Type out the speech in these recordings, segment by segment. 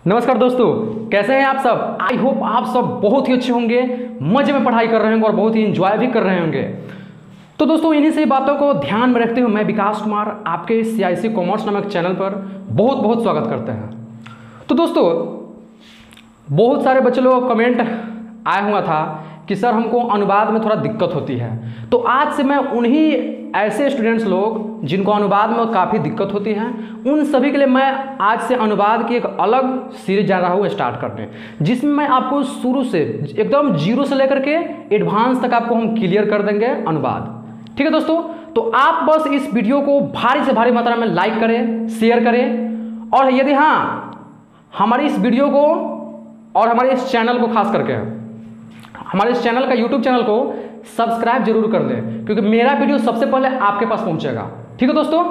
नमस्कार दोस्तों, कैसे हैं आप सब। आई होप आप सब बहुत ही अच्छे होंगे, मजे में पढ़ाई कर रहे होंगे और बहुत ही इंजॉय भी कर रहे होंगे। तो दोस्तों, इन्हीं सही बातों को ध्यान में रखते हुए मैं विकास कुमार आपके CIC कॉमर्स नामक चैनल पर बहुत बहुत स्वागत करते हैं। तो दोस्तों, बहुत सारे बच्चे लोगों का कमेंट आया हुआ था कि सर हमको अनुवाद में थोड़ा दिक्कत होती है। तो आज से मैं उन्हीं ऐसे स्टूडेंट्स लोग जिनको अनुवाद में काफ़ी दिक्कत होती है, उन सभी के लिए मैं आज से अनुवाद की एक अलग सीरीज जा रहा हूँ स्टार्ट करने, जिसमें मैं आपको शुरू से एकदम जीरो से लेकर के एडवांस तक आपको हम क्लियर कर देंगे अनुवाद। ठीक है दोस्तों, तो आप बस इस वीडियो को भारी से भारी मात्रा में लाइक करें, शेयर करें, और यदि हमारी इस वीडियो को और हमारे इस चैनल को खास करके हमारे इस चैनल का YouTube चैनल को सब्सक्राइब जरूर कर दें, क्योंकि मेरा वीडियो सबसे पहले आपके पास पहुंचेगा। ठीक है दोस्तों,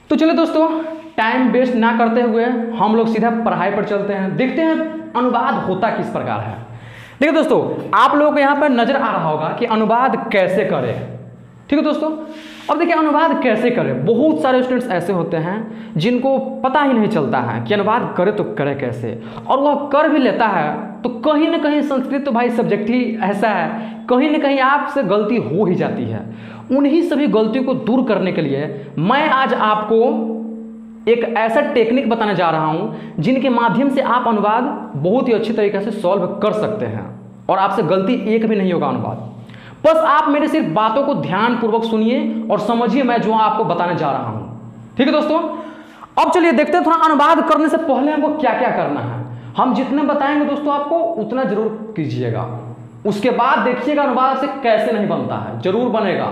तो चलिए दोस्तों, टाइम वेस्ट ना करते हुए हम लोग सीधा पढ़ाई पर चलते हैं, देखते हैं अनुवाद होता किस प्रकार है। देखिए दोस्तों, आप लोगों को यहाँ पर नजर आ रहा होगा कि अनुवाद कैसे करें। ठीक है दोस्तों, अब देखिए अनुवाद कैसे करें। बहुत सारे स्टूडेंट्स ऐसे होते हैं जिनको पता ही नहीं चलता है कि अनुवाद करे तो करे कैसे, और वह कर भी लेता है तो कहीं ना कहीं संस्कृत तो भाई सब्जेक्ट ही ऐसा है, कहीं ना कहीं आपसे गलती हो ही जाती है। उन्हीं सभी गलतियों को दूर करने के लिए मैं आज आपको एक ऐसा टेक्निक बताने जा रहा हूं जिनके माध्यम से आप अनुवाद बहुत ही अच्छी तरीके से सॉल्व कर सकते हैं और आपसे गलती एक भी नहीं होगा अनुवाद। बस आप मेरे सिर्फ बातों को ध्यानपूर्वक सुनिए और समझिए मैं जो आपको बताने जा रहा हूं। ठीक है दोस्तों, अब चलिए देखते हैं थोड़ा अनुवाद करने से पहले हमको क्या क्या करना है। हम जितने बताएंगे दोस्तों आपको उतना जरूर कीजिएगा, उसके बाद देखिएगा अनुवाद से कैसे नहीं बनता है, जरूर बनेगा।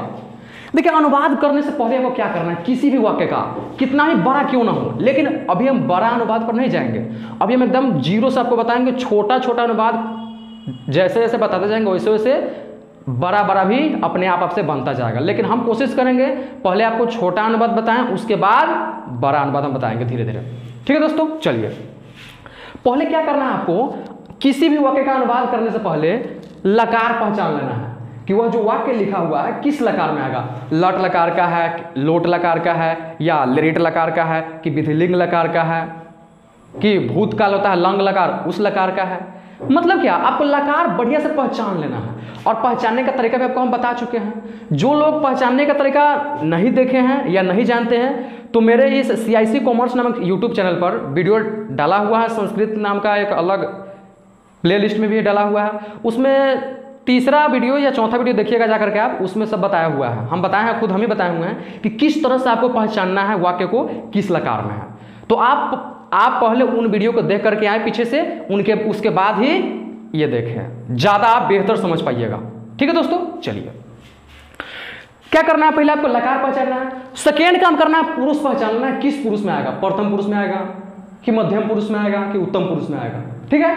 देखिए अनुवाद करने से पहले हमको क्या करना है, किसी भी वाक्य का कितना ही बड़ा क्यों ना हो, लेकिन अभी हम बड़ा अनुवाद पर नहीं जाएंगे। अभी हम एकदम जीरो से आपको बताएंगे, छोटा छोटा अनुवाद जैसे जैसे बताते जाएंगे वैसे वैसे बड़ा बड़ा भी अपने आप से बनता जाएगा। लेकिन हम कोशिश करेंगे पहले आपको छोटा अनुवाद बताएं, उसके बाद बड़ा अनुवाद हम बताएंगे धीरे धीरे। ठीक है दोस्तों, चलिए पहले क्या करना है आपको, किसी भी वाक्य का अनुवाद करने से पहले लकार पहचान लेना है कि वह जो वाक्य लिखा हुआ है किस लकार में आएगा। लट लकार का है, लोट लकार का है, या लृट लकार का है, कि विधिलिंग लकार का है, कि भूतकाल होता है लंग लकार उस लकार का है। मतलब क्या, आपको लकार बढ़िया से पहचान लेना है, और पहचानने का तरीका भी आपको हम बता चुके हैं। जो लोग पहचानने का तरीका नहीं देखे हैं या नहीं जानते हैं, तो मेरे इस CIC कॉमर्स नामक YouTube चैनल पर वीडियो डाला हुआ है, संस्कृत नाम का एक अलग प्लेलिस्ट में भी डाला हुआ है। उसमें तीसरा वीडियो या चौथा वीडियो देखिएगा जाकर के आप, उसमें सब बताया हुआ है। हम बताए हैं, खुद हम ही बताए हुए हैं कि किस तरह से आपको पहचानना है वाक्य को किस लकार में है। तो आप पहले उन वीडियो को देख करके आए पीछे से, उसके बाद ही ये देखें, ज़्यादा आप बेहतर समझ पाइएगा। ठीक है दोस्तों, चलिए क्या करना है, पहले आपको लकार पहचानना है। सेकेंड काम करना है पुरुष पहचानना है, किस पुरुष में आएगा, प्रथम पुरुष में आएगा कि मध्यम पुरुष में आएगा कि उत्तम पुरुष में आएगा। ठीक है,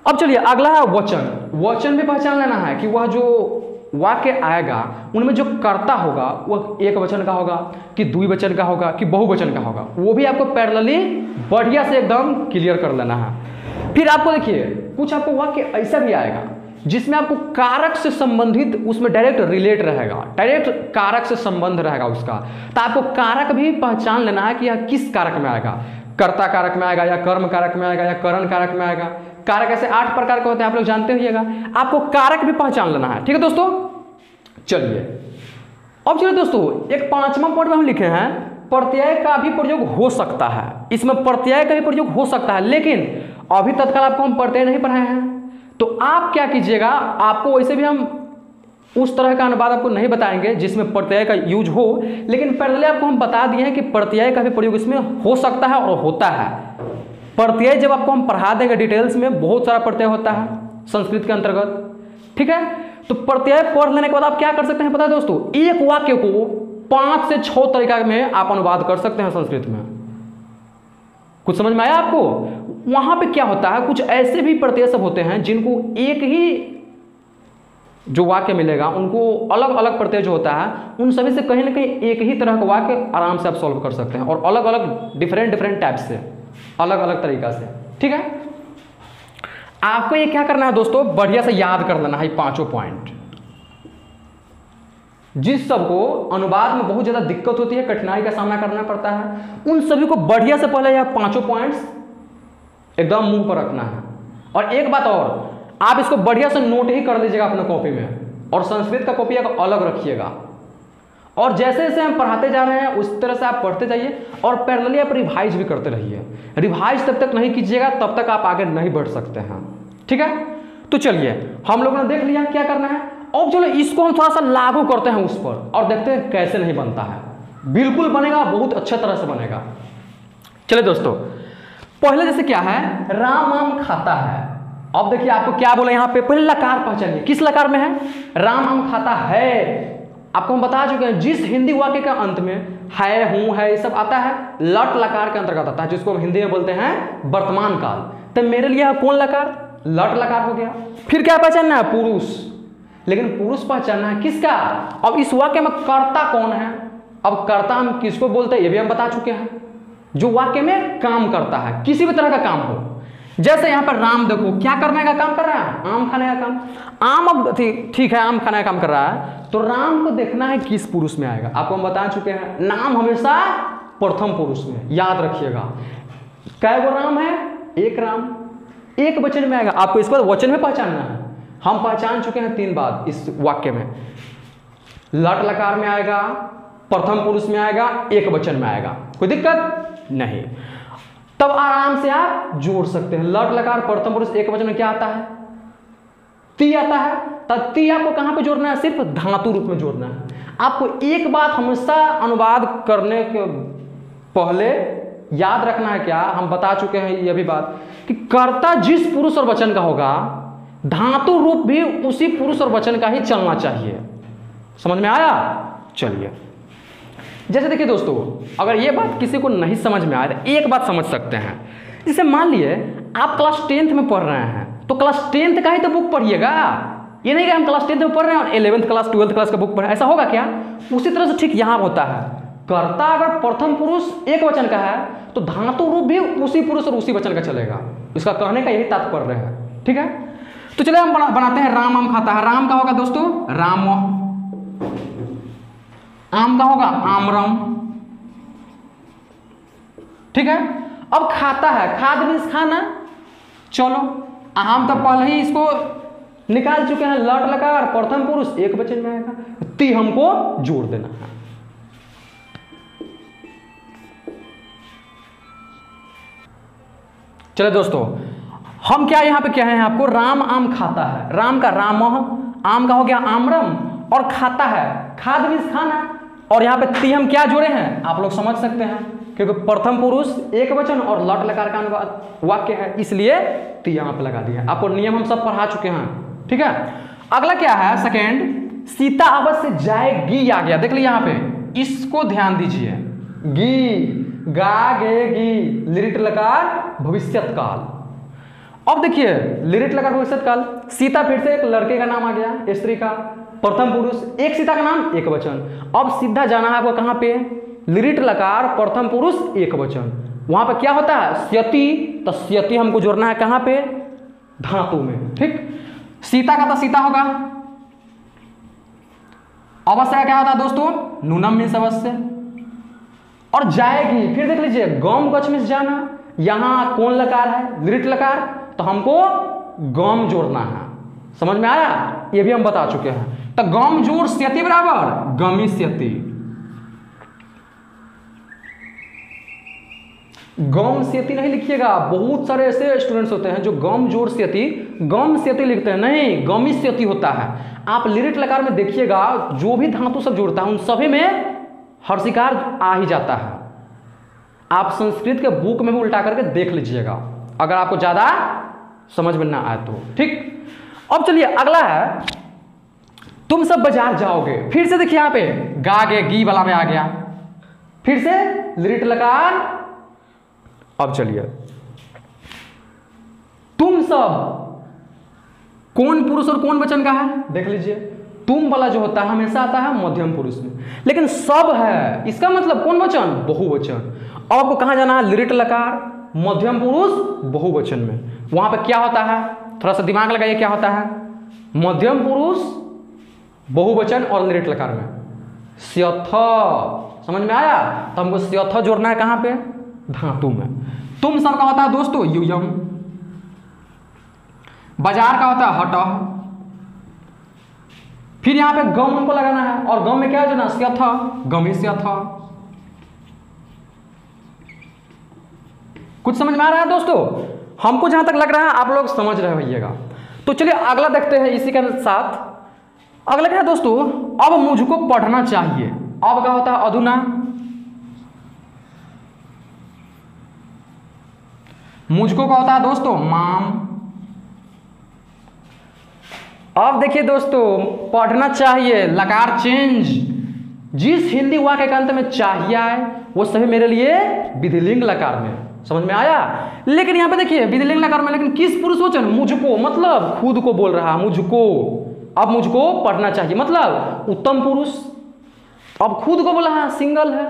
अब चलिए अगला है वचन। वचन भी पहचान लेना है कि वह जो वाक्य आएगा उनमें जो कर्ता होगा वह एक वचन का होगा कि द्विवचन का होगा कि बहुवचन का होगा, वो भी आपको पैरेलली बढ़िया से एकदम क्लियर कर लेना है। फिर आपको देखिए कुछ आपको वाक्य ऐसा भी आएगा जिसमें आपको कारक से संबंधित, उसमें डायरेक्ट रिलेट रहेगा, डायरेक्ट कारक से संबंध रहेगा उसका। तो आपको कारक भी पहचान लेना है कि यह किस कारक में आएगा, कर्ता कारक में आएगा या कर्म कारक में आएगा या करण कारक में आएगा। कारक ऐसे 8 प्रकार के होते हैं, आप लोग जानते होइएगा। आपको कारक भी पहचान लेना है। ठीक है दोस्तों, चलिए अब चलिए दोस्तों, एक 5वां पॉइंट में हम लिखे हैं प्रत्यय का भी प्रयोग हो सकता है। इसमें प्रत्यय का भी प्रयोग हो सकता है, लेकिन अभी तत्काल आपको हम प्रत्यय नहीं पढ़ाए हैं। तो आप क्या कीजिएगा, आपको वैसे भी हम उस तरह का अनुवाद आपको नहीं बताएंगे जिसमें प्रत्यय का यूज हो, लेकिन पहले आपको हम बता दिए हैं कि प्रत्यय का भी प्रयोग इसमें हो सकता है और होता है। प्रत्यय जब आपको हम पढ़ा देंगे डिटेल्स में, बहुत सारा प्रत्यय होता है संस्कृत के अंतर्गत। ठीक है, तो प्रत्यय पढ़ लेने के बाद आप क्या कर सकते हैं पता है दोस्तों, एक वाक्य को 5 से 6 तरीका में आप अनुवाद कर सकते हैं संस्कृत में। कुछ समझ में आया आपको? वहां पे क्या होता है, कुछ ऐसे भी प्रत्यय सब होते हैं जिनको एक ही जो वाक्य मिलेगा उनको अलग अलग प्रत्यय जो होता है उन सभी से कहीं ना कहीं एक ही तरह का वाक्य आराम से आप सॉल्व कर सकते हैं, और अलग अलग डिफरेंट टाइप से, अलग अलग तरीका से। ठीक है, आपको ये क्या करना है दोस्तों, बढ़िया से याद कर लेना है 5 पॉइंट। जिस सबको अनुवाद में बहुत ज्यादा दिक्कत होती है, कठिनाई का सामना करना पड़ता है, उन सभी को बढ़िया से पहले यह 5 पॉइंट्स एकदम मुंह पर रखना है। और एक बात और, आप इसको बढ़िया से नोट ही कर लीजिएगा अपने कॉपी में, और संस्कृत का कॉपी अलग रखिएगा। और जैसे जैसे हम पढ़ाते जा रहे हैं उस तरह से आप पढ़ते जाइए, और पैरेलली आप रिवाइज भी करते रहिए। रिवाइज तब तक नहीं कीजिएगा तब तक आप आगे नहीं बढ़ सकते हैं, ठीक है। तो चलिए हम लोगों ने देख लिया क्या करना है। अब चलो इसको हम थोड़ा सा लागू करते हैं उस पर, और देखते हैं कैसे नहीं बनता है। बिल्कुल बनेगा, बहुत अच्छे तरह से बनेगा। चलिए दोस्तों, पहले जैसे क्या है, राम आम खाता है। अब देखिए आपको क्या बोला यहाँ पे, पहले लकार पहचानिए, किस लकार में है, राम आम खाता है। आपको हम बता चुके हैं जिस हिंदी वाक्य के अंत में है, हूं, है, ये सब आता है, लट लकार के अंतर्गत आता है, जिसको हम हिंदी में बोलते हैं वर्तमान काल। तो मेरे लिए कौन लकार, लट लकार हो गया। फिर क्या पहचानना है, पुरुष। लेकिन पुरुष पहचानना है किसका, अब इस वाक्य में कर्ता कौन है। अब कर्ता हम किसको बोलते हैं ये भी हम बता चुके हैं, जो वाक्य में काम करता है, किसी भी तरह का काम हो। जैसे यहाँ पर राम देखो क्या करने का काम कर रहा है, आम खाने का काम। आम अब ठीक है, आम खाने का काम कर रहा है, तो राम को देखना है किस पुरुष में आएगा। आपको हम बता चुके हैं नाम हमेशा प्रथम पुरुष में, याद रखिएगा। कै गो राम है, एक राम, एक वचन में आएगा। आपको इसको वचन में पहचानना है। हम पहचान चुके हैं 3 बात इस वाक्य में, लट लकार में आएगा, प्रथम पुरुष में आएगा, एक वचन में आएगा, कोई दिक्कत नहीं। तब आराम से आप जोड़ सकते हैं। लट लकार प्रथम पुरुष एक वचन में क्या आता है, ती आता है। तब ती आपको कहां पे जोड़ना है, सिर्फ धातु रूप में जोड़ना है। आपको एक बात हमेशा अनुवाद करने के पहले याद रखना है, क्या हम बता चुके हैं ये भी बात, कि कर्ता जिस पुरुष और वचन का होगा, धातु रूप भी उसी पुरुष और वचन का ही चलना चाहिए। समझ में आया। चलिए, जैसे देखिए दोस्तों, अगर ये बात किसी को नहीं समझ में आए तो एक बात समझ सकते हैं। जैसे मान लिए आप क्लास 10th में पढ़ रहे हैं, तो क्लास 10th का ही तो बुक पढ़िएगा। ये नहीं कि हम क्लास 10th में पढ़ रहे हैं और 11th क्लास 12th क्लास का बुक पढ़ रहे हैं, ऐसा होगा क्या। उसी तरह से ठीक यहाँ होता है, कर्ता अगर प्रथम पुरुष एक वचन का है तो धातु रूप भी उसी पुरुष और उसी वचन का चलेगा। इसका कहने का यही तात्पर्य है, ठीक है। तो चलिए हम बनाते हैं राम आम खाता है। राम का होगा दोस्तों राम, आम का होगा आमरम, ठीक है। अब खाता है, खाद मीन्स खाना। चलो आम तो पहले ही इसको निकाल चुके हैं, लट लकार प्रथम पुरुष एक वचन में आएगा, ती हमको जोड़ देना है। चलो दोस्तों, हम क्या यहां पे क्या है, आपको राम आम खाता है, राम का राम, आम का हो गया आमरम, और खाता है खाद मीन्स खाना। और यहाँ पे ती हम क्या जोड़े हैं, आप लोग समझ सकते हैं, क्योंकि प्रथम पुरुष एक वचन और लट लकार का वाक्य है, इसलिए ती यहाँ पे लगा दिया। आपको नियम हम सब पढ़ा चुके हैं, ठीक है। अगला क्या है, सेकेंड, सीता अवश्य जाएगी आ गया। देख लीजिए यहाँ पे, इसको ध्यान दीजिए, गी, गा, गे, गी, लिरिट लकार भविष्यत काल। अब देखिए लिरिट लकार भविष्यत काल, सीता फिर से एक लड़के का नाम आ गया, स्त्री का, प्रथम पुरुष, एक सीता का नाम एक वचन। अब सीधा जाना है आपको कहां पे, लिरिट लकार प्रथम पुरुष एक वचन, वहां पे क्या होता है स्यति, तो स्यति हमको जोड़ना है कहां पे, धातु में, ठीक। सीता का तो सीता होगा, अवश्य का क्या होता है दोस्तों, नूनम मीन्स अवश्य। और जाएगी, फिर देख लीजिए गम गच मीन्स जाना, यहां कौन लकार है, लिरिट लकार, तो हमको गम जोड़ना है। समझ में आया, ये भी हम बता चुके हैं। तो गम जोड़ स्यति बराबर गमी स्यति, गम स्यति नहीं लिखिएगा। बहुत सारे ऐसे स्टूडेंट्स होते हैं जो गम जोड़ स्यति, गम स्यति लिखते हैं, नहीं गमी स्यति होता है। आप लिरिट लकार में देखिएगा जो भी धातु सब जोड़ता है उन सभी में हर्षिकार आ ही जाता है। आप संस्कृत के बुक में भी उल्टा करके देख लीजिएगा अगर आपको ज्यादा समझ में ना आए तो, ठीक। अब चलिए अगला है, तुम सब बाजार जाओगे। फिर से देखिए यहाँ पे गा गे गी वाला में आ गया, फिर से लिरिट लकार। अब चलिए तुम सब कौन पुरुष और कौन वचन का है, देख लीजिए। तुम वाला जो होता है हमेशा आता है मध्यम पुरुष में, लेकिन सब है इसका मतलब कौन वचन, बहुवचन। अब आपको कहां जाना है, लिरिट लकार मध्यम पुरुष बहुवचन में, वहां पे क्या होता है, थोड़ा सा दिमाग लगाइए, क्या होता है, मध्यम पुरुष बहुवचन और लिरिट लकार में स्यथ। समझ में आया। तो हमको स्यथ जोड़ना है कहां पे, धातु में। तुम सबका होता है दोस्तों यूयम, बाजार का होता है हट। फिर यहां पे गम हमको लगाना है, और गम में क्या है जो ना था, गमी से था। कुछ समझ में आ रहा है दोस्तों? हमको जहां तक लग रहा है आप लोग समझ रहे होइएगा। तो चलिए अगला देखते हैं इसी के साथ। अगला क्या है दोस्तों, अब मुझको पढ़ना चाहिए। अब क्या होता है अधुना। मुझको क्या होता है दोस्तों, माम। अब देखिए दोस्तों, पढ़ना चाहिए, लकार चेंज। जिस हिंदी वाक्य के अंत में चाहिए आए वो सभी मेरे लिए विधिलिंग लकार में। समझ में आया? लेकिन यहां पे देखिए विधिलिंग लकार में, लेकिन किस पुरुष वचन, मुझको, मतलब खुद को बोल रहा है, मुझको। अब मुझको पढ़ना चाहिए मतलब उत्तम पुरुष। अब खुद को बोला है, सिंगल है,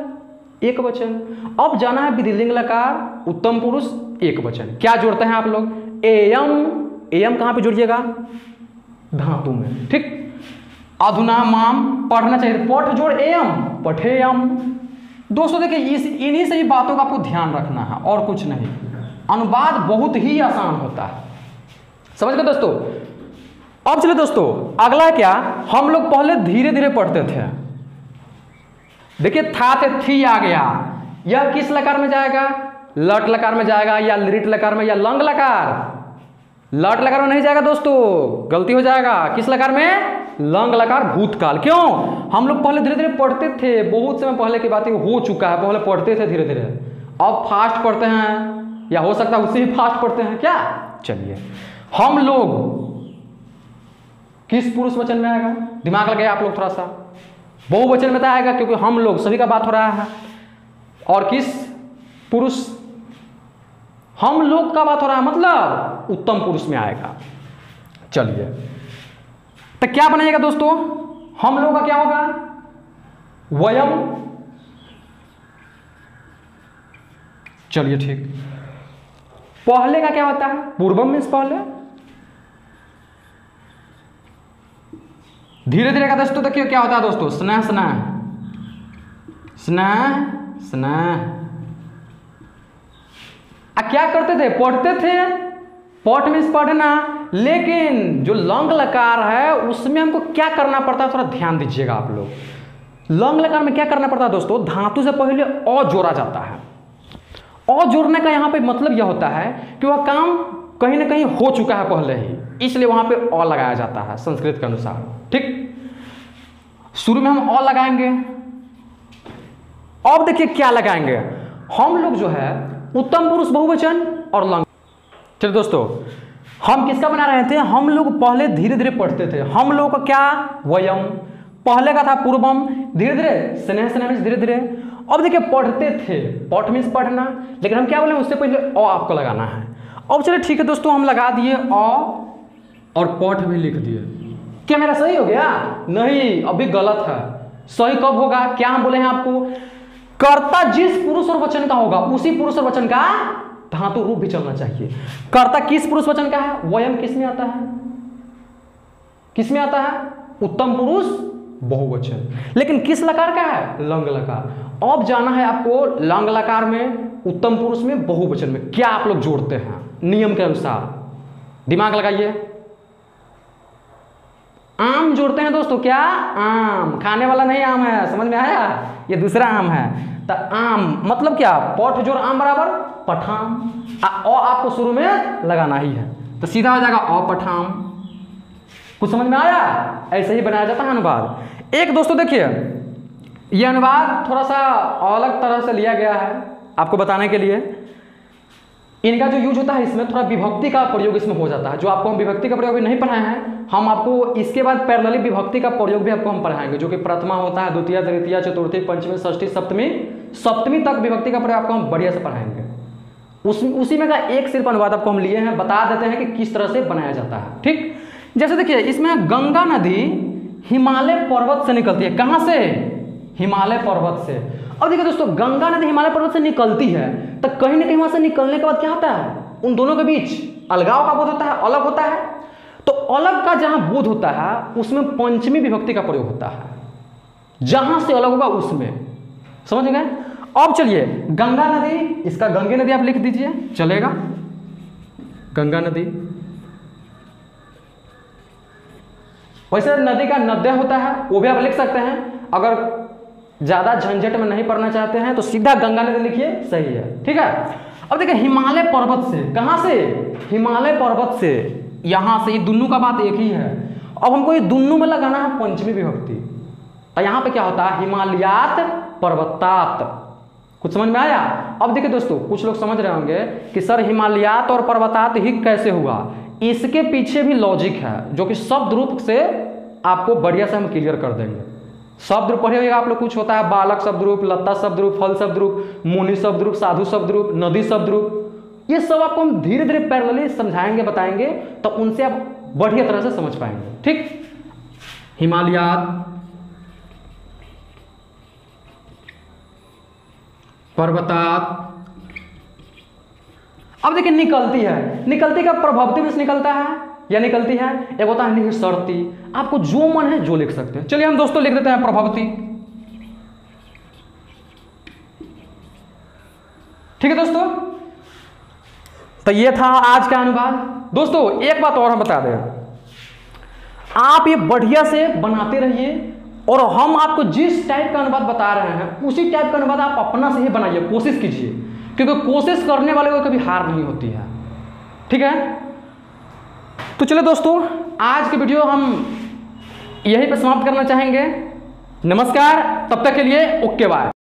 एक वचन। अब जाना है विधिलिंग लकार, उत्तम पुरुष, एक वचन। क्या जोड़ते हैं आप लोग, एयम। एयम कहां पे जोड़िएगा, धातु में। ठीक, अधुना माम, पढ़ना चाहिए, पठ जोड़ एयम, पठेयम। दोस्तों देखिए इन्हीं से ही बातों का आपको ध्यान रखना है और कुछ नहीं। अनुवाद बहुत ही आसान होता है, समझ गए दोस्तों? अब चलिए दोस्तों अगला क्या, हम लोग पहले धीरे धीरे पढ़ते थे। देखिए था थे थी आ गया, यह किस लकार में जाएगा, लट लकार में जाएगा, या लिट लकार में, या लंग लकार। लट लकार में नहीं जाएगा दोस्तों, गलती हो जाएगा। किस लकार में, लंग लकार, भूतकाल। क्यों, हम लोग पहले धीरे धीरे पढ़ते थे, बहुत समय पहले की बात हो चुका है, पहले पढ़ते थे धीरे धीरे। अब फास्ट पढ़ते हैं, या हो सकता है उससे भी फास्ट पढ़ते हैं क्या। चलिए हम लोग किस पुरुष वचन में आएगा, दिमाग लगाइए आप लोग थोड़ा सा। बहुवचन में तो आएगा क्योंकि हम लोग सभी का बात हो रहा है। और किस पुरुष, हम लोग का बात हो रहा है, मतलब उत्तम पुरुष में आएगा। चलिए तो क्या बनेगा दोस्तों, हम लोग का क्या होगा, वयम। चलिए ठीक, पहले का क्या होता है, पूर्वम मीन्स पहले। धीरे धीरे का दोस्तों देखिए क्या होता है दोस्तों, स्नेह स्नेह, स्नेह स्नेह। क्या करते थे, पढ़ते थे, पढ़ मीन्स पढ़ना। लेकिन जो लंग लकार है उसमें हमको क्या करना पड़ता है, थोड़ा ध्यान दीजिएगा आप लोग। लंग लकार में क्या करना पड़ता है दोस्तों, धातु से पहले अ जोड़ा जाता है। अ जोड़ने का यहाँ पे मतलब यह होता है कि वह काम कहीं ना कहीं हो चुका है पहले ही, इसलिए वहां पे अ लगाया जाता है संस्कृत के अनुसार। ठीक, शुरू में हम अ लगाएंगे। अब देखिए क्या लगाएंगे, हम लोग जो है उत्तम पुरुष बहुवचन और लंग। चलिए दोस्तों हम किसका बना रहे थे, हम लोग पहले धीरे धीरे पढ़ते थे। हम लोग का क्या, वयम। पहले का था पूर्वम, धीरे धीरे स्नेह स्नेह धीरे धीरे। अब देखिए पढ़ते थे, पठ मीन्स पढ़ना, लेकिन हम क्या बोले उससे पहले अ आपको लगाना है। अब चलिए ठीक है दोस्तों, हम लगा दिए अ और पठ भी लिख दिए। क्या मेरा सही हो गया, नहीं अभी गलत है। सही कब होगा, क्या हम बोले हैं आपको, कर्ता जिस पुरुष और वचन का होगा उसी पुरुष और वचन का धातु रूप भी चलना चाहिए। कर्ता किस पुरुष वचन का है, वयम किस में आता है, किस में आता है, उत्तम पुरुष बहुवचन। लेकिन किस लकार का है, लंग लकार। अब जाना है आपको लंग लकार में, उत्तम पुरुष में, बहुवचन में क्या आप लोग जोड़ते हैं नियम के अनुसार। दिमाग लगाइए। आम जोड़ते हैं दोस्तों, क्या, आम, खाने वाला नहीं आम है, समझ में आया, ये दूसरा आम है। तो आम मतलब क्या, पठ जोड़ आम बराबर पठाम। अ आपको शुरू में लगाना ही है, तो सीधा हो जाएगा अपठाम। कुछ समझ में आया, ऐसे ही बनाया जाता है अनुवाद। एक दोस्तों देखिए यह अनुवाद थोड़ा सा अलग तरह से लिया गया है आपको बताने के लिए। इनका जो यूज होता है इसमें थोड़ा विभक्ति का प्रयोग इसमें हो जाता है। जो आपको हम विभक्ति का प्रयोग भी नहीं पढ़ाए हैं, हम आपको इसके बाद पैरेलली विभक्ति का प्रयोग भी आपको हम पढ़ाएंगे, जो कि प्रथमा होता है, द्वितीय, तृतीय, चतुर्थी, पंचमी, षष्ठी, सप्तमी, सप्तमी तक विभक्ति का प्रयोग आपको हम बढ़िया से पढ़ाएंगे। उसी में का एक सिर्फ अनुवाद आपको हम लिए हैं, बता देते हैं कि किस तरह से बनाया जाता है। ठीक, जैसे देखिए इसमें गंगा नदी हिमालय पर्वत से निकलती है। कहाँ से, हिमालय पर्वत से। अब देखिए दोस्तों गंगा नदी हिमालय पर्वत से निकलती है, तो कहीं ना कहीं वहां से निकलने के बाद क्या होता है, उन दोनों के बीच अलगाव का बोध होता है, अलग होता है। तो अलग का जहां बोध होता है उसमें पंचमी विभक्ति का प्रयोग होता है, जहां से अलग होगा उसमें, समझ गए। अब चलिए गंगा नदी, इसका गंगे नदी आप लिख दीजिए चलेगा, गंगा नदी। वैसे नदी का नद्या होता है, वो भी आप लिख सकते हैं। अगर ज़्यादा झंझट में नहीं पढ़ना चाहते हैं तो सीधा गंगा नदी लिखिए, सही है। ठीक है, अब देखिए हिमालय पर्वत से, कहाँ से? हिमालय पर्वत से, यहाँ से, ये दोनों का बात एक ही है। अब हमको ये दोनों में लगाना है पंचमी विभक्ति, तो यहाँ पे क्या होता है? हिमालयात पर्वतात। कुछ समझ में आया? अब देखिए दोस्तों, कुछ लोग समझ रहे होंगे कि सर हिमालयात और पर्वतात ही कैसे हुआ। इसके पीछे भी लॉजिक है, जो कि शब्द रूप से आपको बढ़िया से हम क्लियर कर देंगे। शब्द रूप पढ़े हुए आप लोग, कुछ होता है बालक शब्द रूप, लता शब्द रूप, फल शब्द रूप, मुनि शब्द रूप, साधु शब्द रूप, नदी शब्द रूप, ये सब आपको हम धीरे धीरे पैरेलली समझाएंगे, बताएंगे, तो उनसे आप बढ़िया तरह से समझ पाएंगे। ठीक, हिमालयात पर्वतात। अब देखिए निकलती है, निकलती का प्रभावती में निकलता है या निकलती है, एक होता है निसरती। आपको जो मन है जो लिख सकते हैं। चलिए हम दोस्तों लिख देते हैं प्रभावती। ठीक है दोस्तों, तो ये था आज का अनुवाद। दोस्तों एक बात और हम बता दें, आप ये बढ़िया से बनाते रहिए, और हम आपको जिस टाइप का अनुवाद बता रहे हैं उसी टाइप का अनुवाद आप अपना से ही बनाइए, कोशिश कीजिए, क्योंकि कोशिश करने वाले को कभी हार नहीं होती है। ठीक है, तो चलिए दोस्तों आज की वीडियो हम यहीं पे समाप्त करना चाहेंगे। नमस्कार, तब तक के लिए ओके बाय।